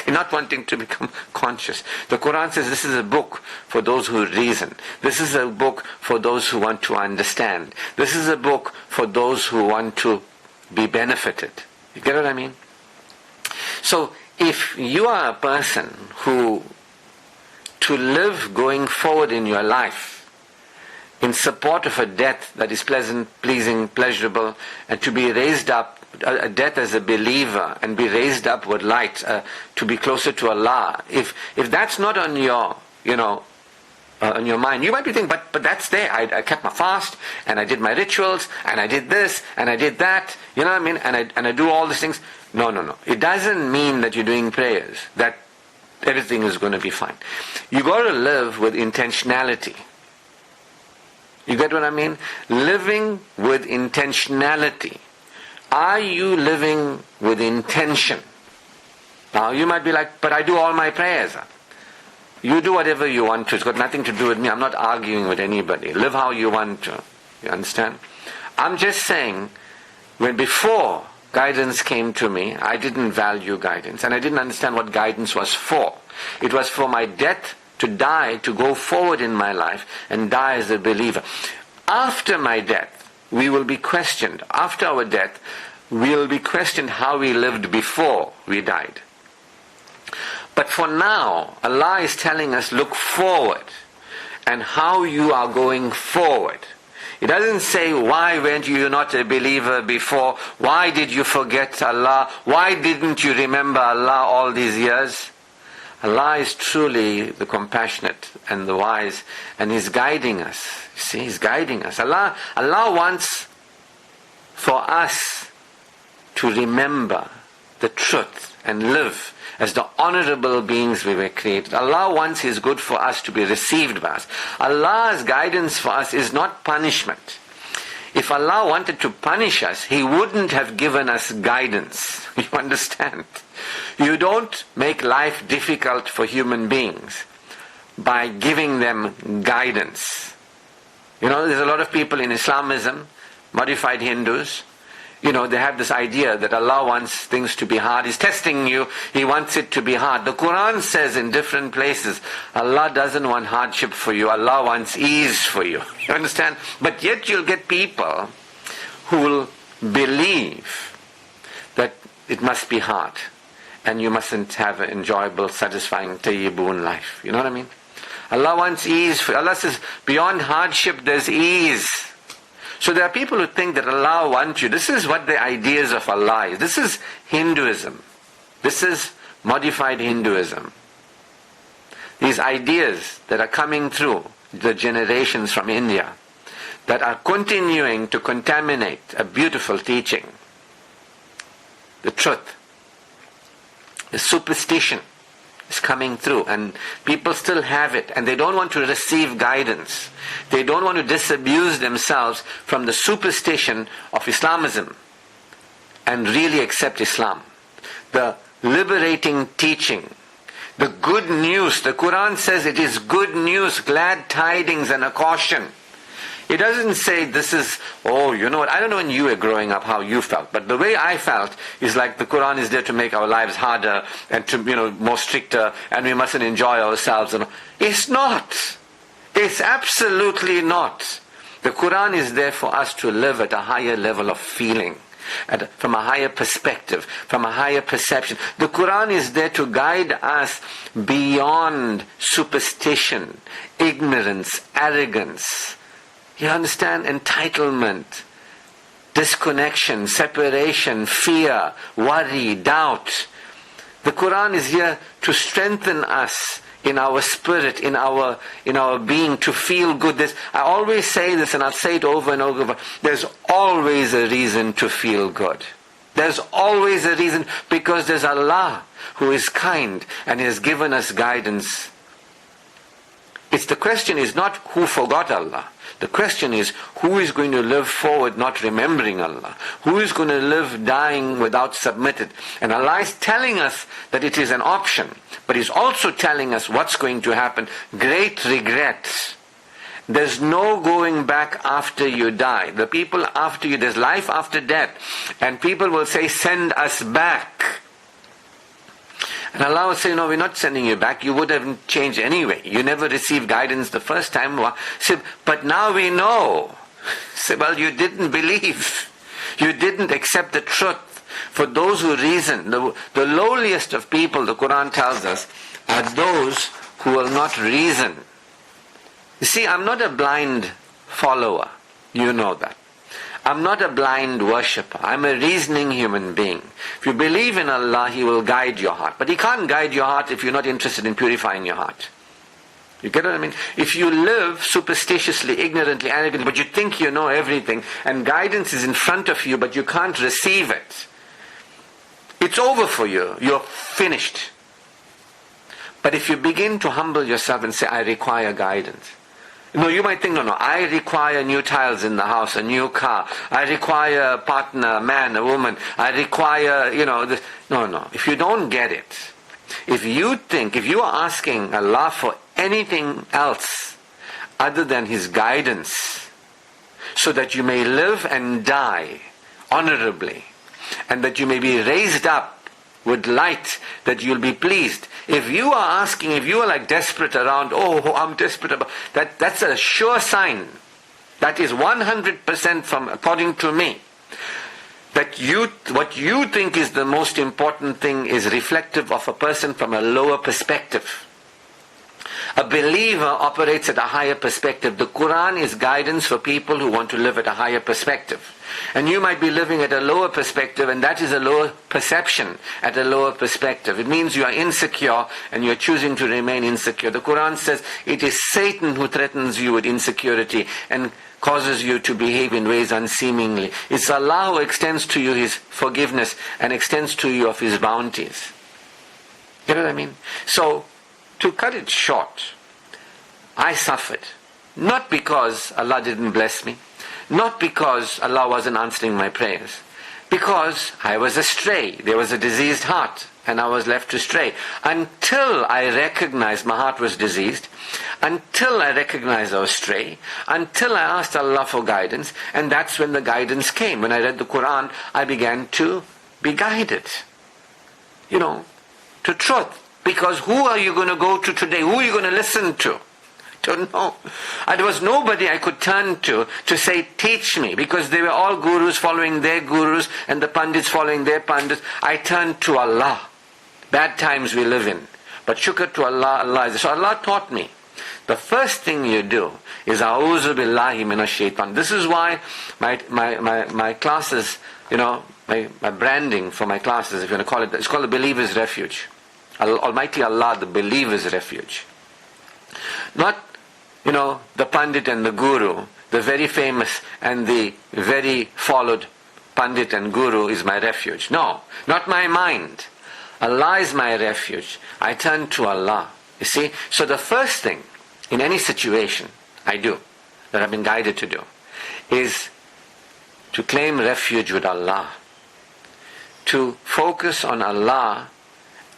They're not wanting to become conscious. The Quran says this is a book for those who reason. This is a book for those who want to understand. This is a book for those who want to be benefited. You get what I mean? So if you are a person who, to live going forward in your life in support of a death that is pleasant, pleasing, pleasurable, and to be raised up, a death as a believer, and be raised up with light, to be closer to Allah, if that's not on your, in your mind. You might be thinking, but that's there. I kept my fast, and I did my rituals, and I did this, and I did that. You know what I mean? And I do all these things. No. It doesn't mean that you're doing prayers, that everything is going to be fine. You got to live with intentionality. You get what I mean? Living with intentionality. Are you living with intention? Now you might be like, but I do all my prayers. You do whatever you want to. It's got nothing to do with me. I'm not arguing with anybody. Live how you want to. You understand? I'm just saying, when before guidance came to me, I didn't value guidance, and I didn't understand what guidance was for. It was for my death, to die, to go forward in my life and die as a believer. After my death, we will be questioned. After our death, we will be questioned how we lived before we died. But for now, Allah is telling us, look forward and how you are going forward. It doesn't say, why weren't you not a believer before? Why did you forget Allah? Why didn't you remember Allah all these years? Allah is truly the compassionate and the wise, and He's guiding us. You see, He's guiding us. Allah wants for us to remember the truth and live as the honorable beings we were created. Allah wants His good for us to be received by us. Allah's guidance for us is not punishment. If Allah wanted to punish us, He wouldn't have given us guidance. You understand? You don't make life difficult for human beings by giving them guidance. You know, there's a lot of people in Islamism, modified Hindus, they have this idea that Allah wants things to be hard. He's testing you. He wants it to be hard. The Quran says in different places, Allah doesn't want hardship for you. Allah wants ease for you. You understand? But yet you'll get people who will believe that it must be hard, and you mustn't have an enjoyable, satisfying, tayyibun life. You know what I mean? Allah wants ease for you. Allah says, beyond hardship there's ease. So there are people who think that Allah wants you. This is what the ideas of Allah is. This is Hinduism. This is modified Hinduism. These ideas that are coming through the generations from India, that are continuing to contaminate a beautiful teaching, the truth. The superstition is coming through, and people still have it, and they don't want to receive guidance. They don't want to disabuse themselves from the superstition of Islamism and really accept Islam. The liberating teaching, the good news. The Quran says it is good news, glad tidings and a caution. It doesn't say this is, you know what, I don't know when you were growing up how you felt, but the way I felt is like the Quran is there to make our lives harder and to, more stricter, and we mustn't enjoy ourselves. It's not. It's absolutely not. The Quran is there for us to live at a higher level of feeling, from a higher perspective, from a higher perception. The Quran is there to guide us beyond superstition, ignorance, arrogance. You understand? Entitlement, disconnection, separation, fear, worry, doubt. The Quran is here to strengthen us in our spirit, in our being, to feel good. I always say this, and I'll say it over and over. There's always a reason to feel good. There's always a reason, because there's Allah who is kind and has given us guidance. The question is not who forgot Allah. The question is, who is going to live forward not remembering Allah? Who is going to live dying without submitted? And Allah is telling us that it is an option, but He's also telling us what's going to happen. Great regret. There's no going back after you die. The people after you, there's life after death. And people will say, send us back. And Allah will say, no, we're not sending you back. You would have changed anyway. You never received guidance the first time. Say, but now we know. Say, well, you didn't believe. You didn't accept the truth. For those who reason, the lowliest of people, the Quran tells us, are those who will not reason. You see, I'm not a blind follower. You know that. I'm not a blind worshipper. I'm a reasoning human being. If you believe in Allah, He will guide your heart. But He can't guide your heart if you're not interested in purifying your heart. You get what I mean? If you live superstitiously, ignorantly, arrogantly, but you think you know everything, and guidance is in front of you, but you can't receive it, it's over for you. You're finished. But if you begin to humble yourself and say, I require guidance. No, you might think, no, I require new tiles in the house, a new car. I require a partner, a man, a woman. I require, this. No. If you don't get it, if you are asking Allah for anything else other than His guidance, so that you may live and die honorably, and that you may be raised up with light, that you'll be pleased. If you are asking, if you are like desperate around, I'm desperate about, that's a sure sign. That is 100% from, according to me, that what you think is the most important thing is reflective of a person from a lower perspective. A believer operates at a higher perspective. The Quran is guidance for people who want to live at a higher perspective. And you might be living at a lower perspective, and that is a lower perception at a lower perspective. It means you are insecure and you are choosing to remain insecure. The Quran says it is Satan who threatens you with insecurity and causes you to behave in ways unseemingly. It's Allah who extends to you His forgiveness and extends to you of His bounties. You know what I mean? So, to cut it short, I suffered. Not because Allah didn't bless me, not because Allah wasn't answering my prayers, because I was astray. There was a diseased heart, and I was left to stray. Until I recognized my heart was diseased, until I recognized I was stray, until I asked Allah for guidance, and that's when the guidance came. When I read the Quran, I began to be guided, to truth. Because who are you going to go to today? Who are you going to listen to? Don't know. There was nobody I could turn to say, teach me. Because they were all gurus following their gurus and the pandits following their pandits. I turned to Allah. Bad times we live in. But shukr to Allah, Allah is. So Allah taught me. The first thing you do is A'udhu Billahi Minash Shaitan. This is why my classes, my branding for my classes, if you want to call it, it's called the Believer's Refuge. Almighty Allah, the Believer's Refuge. Not, the Pandit and the Guru, the very famous and the very followed Pandit and Guru is my refuge. No, not my mind. Allah is my refuge. I turn to Allah. You see? So the first thing in any situation I do, that I've been guided to do, is to claim refuge with Allah. To focus on Allah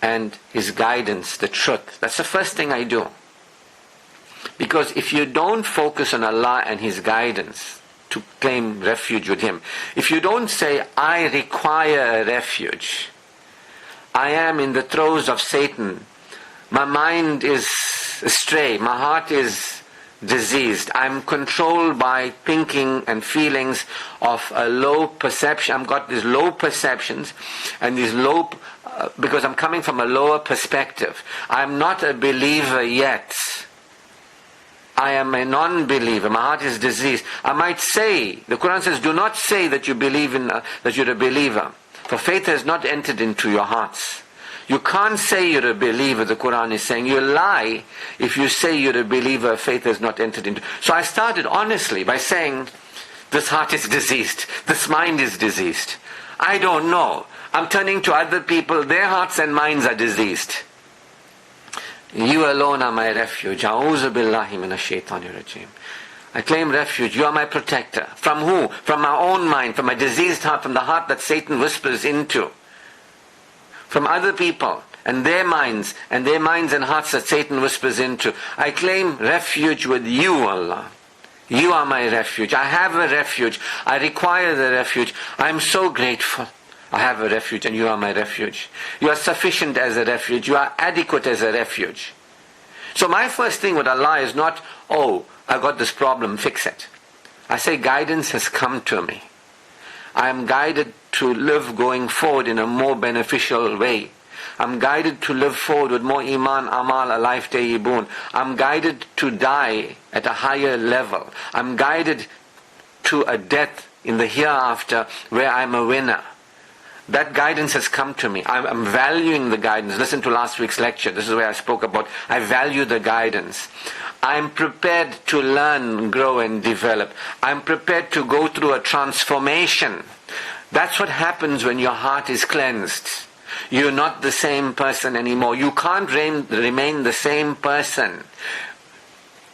and His guidance, the truth. That's the first thing I do. Because if you don't focus on Allah and His guidance to claim refuge with Him, if you don't say, I require a refuge, I am in the throes of Satan, my mind is astray, my heart is diseased, I'm controlled by thinking and feelings of a low perception, I've got these low perceptions and these low, because I'm coming from a lower perspective. I'm not a believer yet. I am a non-believer. My heart is diseased. I might say, the Quran says, do not say that you believe that you're a believer, for faith has not entered into your hearts. You can't say you're a believer, the Quran is saying. You lie if you say you're a believer, faith has not entered into. So I started honestly by saying, this heart is diseased. This mind is diseased. I don't know. I'm turning to other people. Their hearts and minds are diseased. You alone are my refuge. A'udhu billahi minash shaitanir rajim. I claim refuge. You are my protector. From who? From my own mind, from my diseased heart, from the heart that Satan whispers into. From other people and their minds and hearts that Satan whispers into. I claim refuge with you, Allah. You are my refuge. I have a refuge. I require the refuge. I am so grateful. I have a refuge and you are my refuge. You are sufficient as a refuge. You are adequate as a refuge. So my first thing with Allah is not, I got this problem, fix it. I say guidance has come to me. I am guided to live going forward in a more beneficial way. I'm guided to live forward with more iman, amal, a life tayyibun. I'm guided to die at a higher level. I'm guided to a death in the hereafter where I'm a winner. that guidance has come to me. I'm valuing the guidance. Listen to last week's lecture. This is where I spoke about I value the guidance. I'm prepared to learn, grow and develop. I'm prepared to go through a transformation. That's what happens when your heart is cleansed. You're not the same person anymore. You can't remain the same person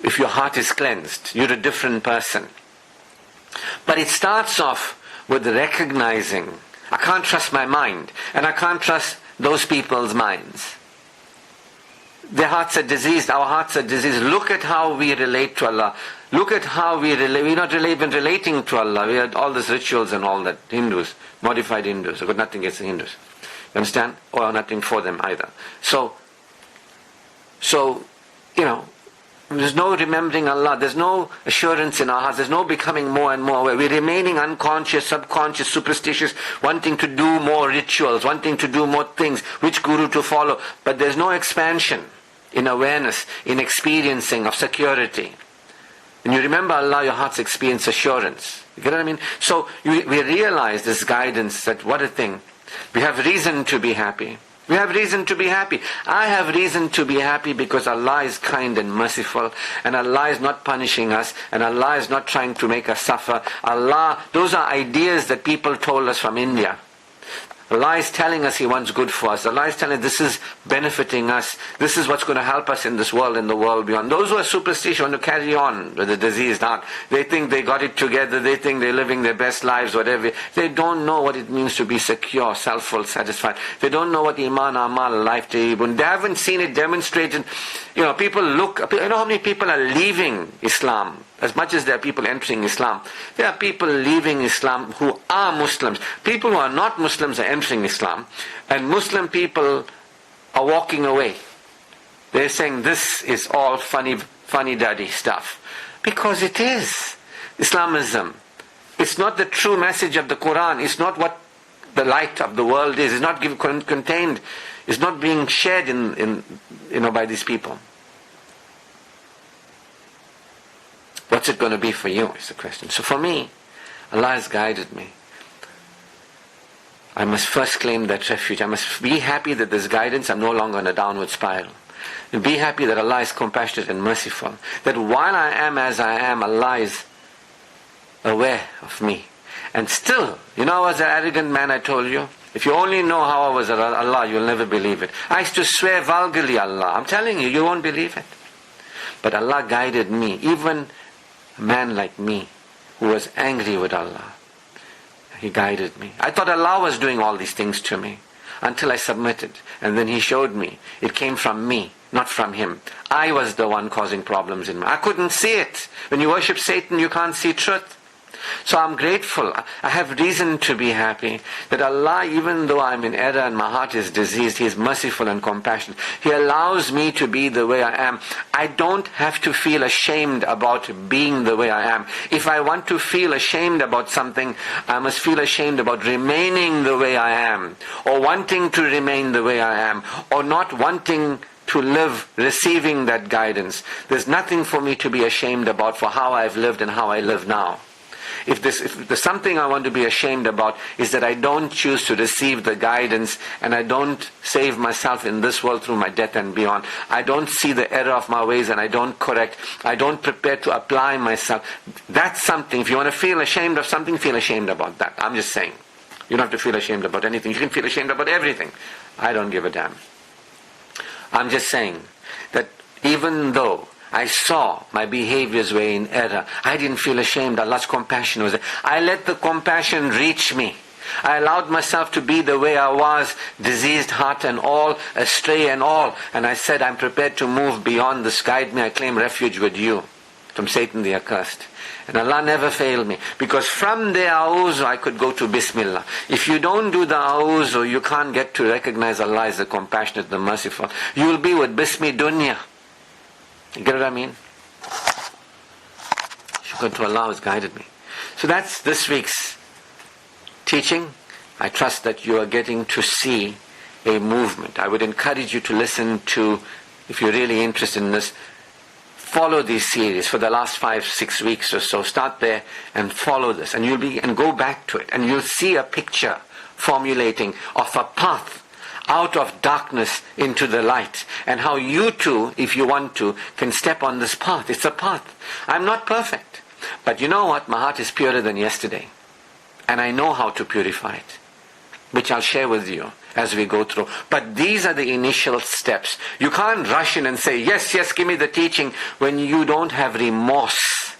if your heart is cleansed. You're a different person. But it starts off with recognizing, I can't trust my mind, and I can't trust those people's minds. Their hearts are diseased, our hearts are diseased. Look at how we relate to Allah. Look at how we relate. We're not even relating to Allah. We had all these rituals and all that. Hindus, modified Hindus. I've got nothing against the Hindus. You understand? Or nothing for them either. So, there's no remembering Allah. There's no assurance in our hearts. There's no becoming more and more aware. We're remaining unconscious, subconscious, superstitious, wanting to do more rituals, wanting to do more things, which guru to follow. But there's no expansion in awareness, in experiencing of security. When you remember Allah, your hearts experience assurance. You get what I mean? So we realize this guidance, that what a thing. We have reason to be happy. We have reason to be happy. I have reason to be happy because Allah is kind and merciful, and Allah is not punishing us, and Allah is not trying to make us suffer. Allah, those are ideas that people told us from India. Allah is telling us He wants good for us. Allah is telling us this is benefiting us. This is what's going to help us in this world and the world beyond. Those who are superstitious want to carry on with the diseased heart. They think they got it together. They think they're living their best lives, whatever. They don't know what it means to be secure, self-full, satisfied. They don't know what Iman, Amal, life, Tayyibun. They haven't seen it demonstrated. People look, how many people are leaving Islam? As much as there are people entering Islam, there are people leaving Islam who are Muslims. People who are not Muslims are entering Islam, and Muslim people are walking away. They're saying this is all funny daddy stuff. Because it is Islamism. It's not the true message of the Quran. It's not what the light of the world is. It's not contained. It's not being shared by these people. What's it going to be for you is the question. So for me, Allah has guided me. I must first claim that refuge. I must be happy that there's guidance. I'm no longer on a downward spiral. And be happy that Allah is compassionate and merciful. That while I am as I am, Allah is aware of me. And still, I was an arrogant man, I told you. If you only know how I was at Allah, you'll never believe it. I used to swear vulgarly Allah. I'm telling you, you won't believe it. But Allah guided me, even a man like me who was angry with Allah. He guided me. I thought Allah was doing all these things to me until I submitted. And then He showed me. It came from me, not from Him. I was the one causing problems in me. I couldn't see it. When you worship Satan, you can't see truth. So I'm grateful. I have reason to be happy that Allah, even though I'm in error and my heart is diseased, He is merciful and compassionate. He allows me to be the way I am. I don't have to feel ashamed about being the way I am. If I want to feel ashamed about something, I must feel ashamed about remaining the way I am, or wanting to remain the way I am, or not wanting to live receiving that guidance. There's nothing for me to be ashamed about for how I've lived and how I live now. If there's something I want to be ashamed about, is that I don't choose to receive the guidance, and I don't save myself in this world through my death and beyond. I don't see the error of my ways and I don't correct. I don't prepare to apply myself. That's something. If you want to feel ashamed of something, feel ashamed about that. I'm just saying. You don't have to feel ashamed about anything. You can feel ashamed about everything. I don't give a damn. I'm just saying that even though I saw my behaviors were in error, I didn't feel ashamed. Allah's compassion was there. I let the compassion reach me. I allowed myself to be the way I was, diseased heart and all, astray and all. And I said, I'm prepared to move beyond this. Guide me. I claim refuge with you from Satan the accursed. And Allah never failed me. Because from the A'udhu, I could go to Bismillah. If you don't do the A'udhu, you can't get to recognize Allah as the compassionate, the merciful. You will be with Bismi Dunya. You get what I mean? Shukr to Allah has guided me. So that's this week's teaching. I trust that you are getting to see a movement. I would encourage you to listen to, if you're really interested in this, follow these series for the last 5-6 weeks or so. Start there and follow this, and and go back to it, and you'll see a picture formulating of a path out of darkness into the light, and how you too, if you want to, can step on this path. It's a path. I'm not perfect, but you know what? My heart is purer than yesterday, and I know how to purify it, which I'll share with you as we go through. But these are the initial steps. You can't rush in and say, yes, yes, give me the teaching, when you don't have remorse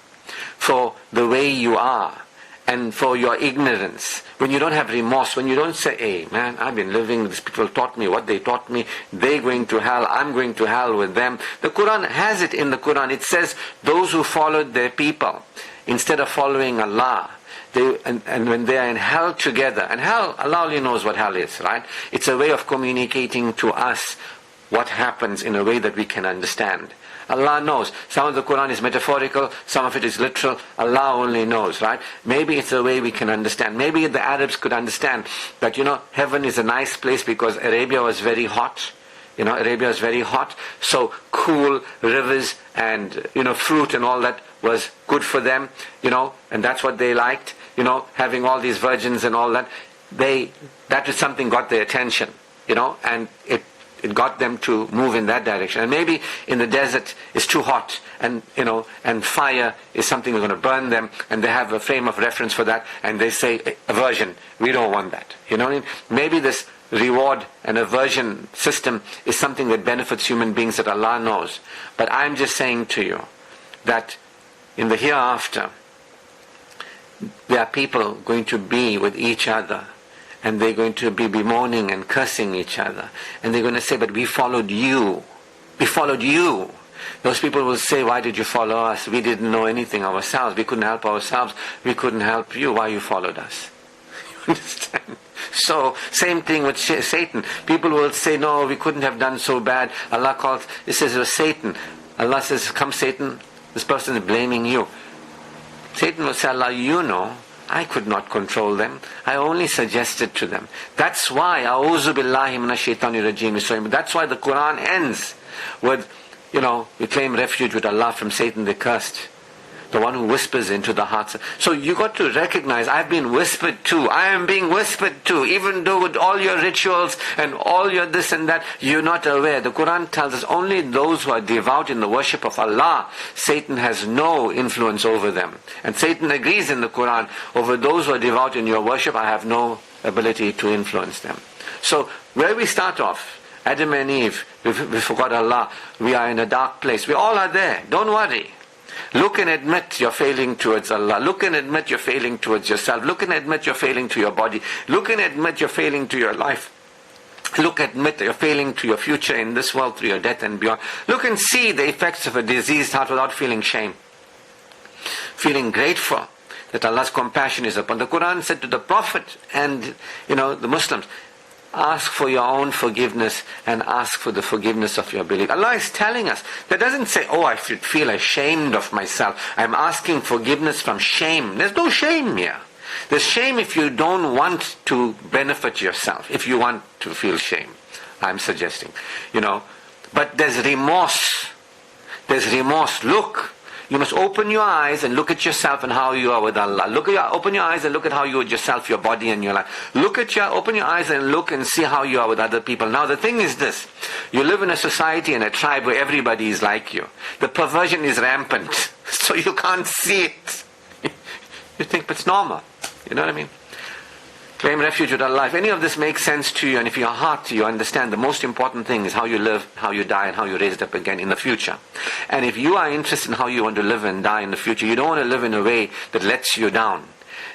for the way you are and for your ignorance. When you don't have remorse, when you don't say, hey man, I've been living, these people taught me what they taught me, they're going to hell, I'm going to hell with them. The Quran has it in the Quran. It says those who followed their people instead of following Allah, and when they are in hell together, and hell, Allah only knows what hell is, right? It's a way of communicating to us what happens in a way that we can understand. Allah knows. Some of the Quran is metaphorical, some of it is literal. Allah only knows, right? Maybe it's a way we can understand. Maybe the Arabs could understand that, heaven is a nice place because Arabia was very hot. Arabia is very hot, so cool rivers and, fruit and all that was good for them, and that's what they liked, having all these virgins and all that. That is something got their attention, and it got them to move in that direction. And maybe in the desert it's too hot, and fire is something that's going to burn them, and they have a frame of reference for that, and they say, aversion, we don't want that. You know what I mean? Maybe this reward and aversion system is something that benefits human beings that Allah knows. But I'm just saying to you that in the hereafter, there are people going to be with each other, and they're going to be bemoaning and cursing each other, and they're going to say, but we followed you. We followed you. Those people will say, why did you follow us? We didn't know anything ourselves. We couldn't help ourselves. We couldn't help you. Why you followed us? You understand? So, same thing with Satan. People will say, no, we couldn't have done so bad. Allah calls, it says it was Satan. Allah says, come Satan, this person is blaming you. Satan will say, Allah, I could not control them. I only suggested to them. That's why, A'udhu billahi minash shaitani rajim. That's why the Quran ends with, we claim refuge with Allah from Satan the cursed. The one who whispers into the hearts. So you got to recognize, I've been whispered to. I am being whispered to. Even though with all your rituals and all your this and that, you're not aware. The Quran tells us only those who are devout in the worship of Allah, Satan has no influence over them. And Satan agrees in the Quran, over those who are devout in your worship, I have no ability to influence them. So where we start off, Adam and Eve, we forgot Allah. We are in a dark place. We all are there. Don't worry. Look and admit you're failing towards Allah. Look and admit you're failing towards yourself. Look and admit you're failing to your body. Look and admit you're failing to your life. Look and admit you're failing to your future in this world through your death and beyond. Look and see the effects of a diseased heart without feeling shame. Feeling grateful that Allah's compassion is upon. The Quran said to the Prophet and, the Muslims, ask for your own forgiveness and ask for the forgiveness of your belief. Allah is telling us. That doesn't say, I should feel ashamed of myself. I'm asking forgiveness from shame. There's no shame here. There's shame if you don't want to benefit yourself, if you want to feel shame, I'm suggesting. But there's remorse. There's remorse. Look. You must open your eyes and look at yourself and how you are with Allah. Open your eyes and look at how you are with yourself, your body and your life. Open your eyes and look and see how you are with other people. Now the thing is this, you live in a society and a tribe where everybody is like you. The perversion is rampant, so you can't see it. You think it's normal. You know what I mean? Claim refuge with Allah. If any of this makes sense to you, and if your heart, you understand the most important thing is how you live, how you die, and how you raise it up again in the future. And if you are interested in how you want to live and die in the future, you don't want to live in a way that lets you down,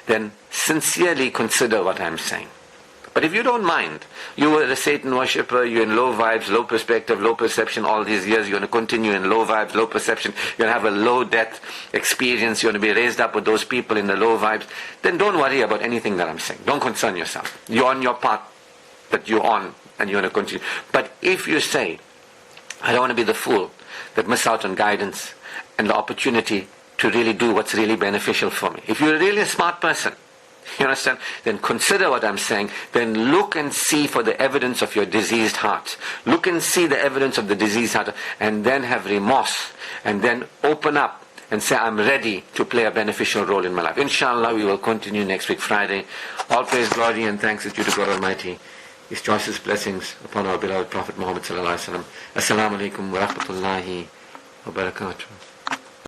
then sincerely consider what I'm saying. But if you don't mind, you were a Satan worshipper, you're in low vibes, low perspective, low perception all these years, you're going to continue in low vibes, low perception, you're going to have a low death experience, you're going to be raised up with those people in the low vibes, then don't worry about anything that I'm saying. Don't concern yourself. You're on your path that you're on and you're going to continue. But if you say, I don't want to be the fool that miss out on guidance and the opportunity to really do what's really beneficial for me. If you're really a smart person, you understand? Then consider what I'm saying. Then look and see for the evidence of your diseased heart. Look and see the evidence of the diseased heart. And then have remorse. And then open up and say, I'm ready to play a beneficial role in my life. Inshallah, we will continue next week, Friday. All praise, glory, and thanks is due to God Almighty. His choicest blessings upon our beloved Prophet Muhammad sallallahu alaihi wasallam. Assalamu alaikum wa rahmatullahi wa barakatuh.